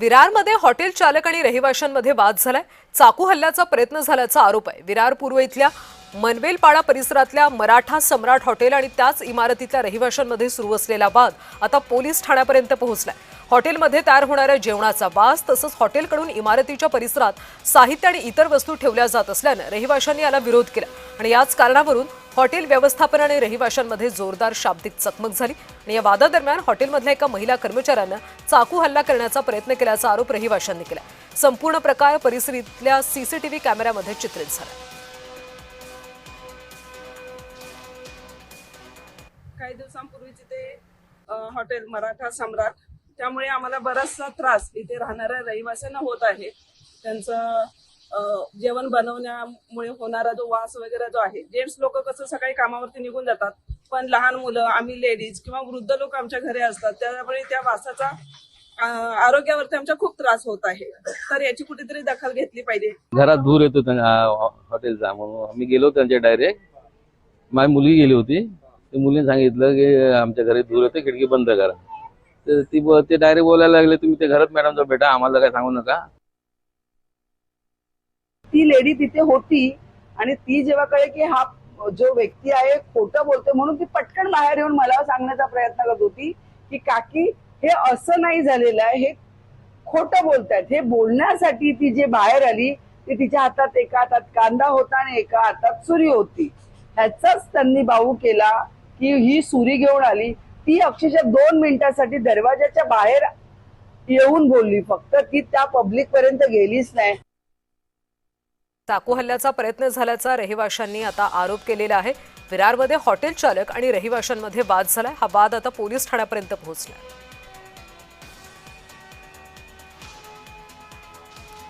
विरारमध्ये hotel चालक आणि रहिवाशांमध्ये वाद झालाय। चाकू हल्ल्याचा प्रयत्न झाल्याचा आरोप आहे। विरार पूर्व इथल्या मनवेलपाडा परिसरातल्या मराठा सम्राट हॉटेल आणि त्याच इमारतीतल्या रहिवाशांमध्ये सुरू असलेला वाद आता पोलीस ठाण्यापर्यंत पोहोचलाय। हॉटेलमध्ये तयार होणाऱ्या जेवणाचा वास तसंच हॉटेलकडून इमारतीच्या परिसरात साहित्य आणि इतर वस्तू ठेवल्या जात असल्याने रहिवाशांनी याला विरोध केला आणि याच कारणावरून हॉटेल व्यवस्थापन आणि रहिवाशांमध्ये जोरदार शाब्दिक चकमक झाली आणि या वादादरम्यान हॉटेलमधल्या एका महिला कर्मचाऱ्यानं चाकू हल्ला करण्याचा प्रयत्न केल्याचा आरोप रहिवाशांनी केला। संपूर्ण प्रकार परिसरातल्या सीसीटीव्ही कॅमेऱ्यामध्ये चित्रित झाला। काही दिवसांपूर्वीच इथे हॉटेल मराठा सम्राट, त्यामुळे आम्हाला बराचसा त्रास इथे राहणाऱ्या रहिवाशांना होत आहे। त्यांचं जेवण बनवण्यामुळे होणारा जो वास वगैरे जो आहे, जेंट्स लोक कसं सकाळी कामावरती निघून जातात, पण लहान मुलं, आम्ही लेडीज किंवा वृद्ध लोक आमच्या घरी असतात, त्यामुळे त्या वासाचा आरोग्यावरती आमच्या खूप त्रास होत आहे। तर याची कुठेतरी दखल घेतली पाहिजे। घरात धूर येतो हॉटेलचा, म्हणून आम्ही गेलो त्यांच्या डायरेक्ट। माझी मुलगी गेली होती, त्या मुलीने सांगितलं की आमच्या घरी धूर येते, खिडकी बंद करा। तर ते डायरेक्ट बोलायला लागले, तुम्ही ते घरात मॅडम जाऊ बेटा, आम्हाला काय सांगू नका। ती लेडी तिथे होती आणि ती जेव्हा कळे की हा जो व्यक्ती आहे खोटं बोलतोय, म्हणून ती पटकन बाहेर येऊन मला सांगण्याचा प्रयत्न करत होती की काकी हे असं नाही झालेलं आहे, हे खोटं बोलतायत। हे बोलण्यासाठी ती जे बाहेर आली, ती तिच्या हातात एका हातात कांदा होता आणि एका हातात सुरी होती। ह्याचाच त्यांनी बाऊ केला की ही सुरी घेऊन आली। ती अक्षरशः 2 मिनिटांसाठी दरवाजाच्या बाहेर येऊन बोलली, फक्त ती त्या पब्लिक पर्यंत गेलीच नाही। चाकू हल्ल्याचा प्रयत्न झाल्याचा रहिवाशांनी आता आरोप केलेला आहे। विरारमध्ये हॉटेल चालक आणि रहिवाशांमध्ये वाद झालाय। हा वाद आता पोलीस ठाण्यापर्यंत पोहोचलाय।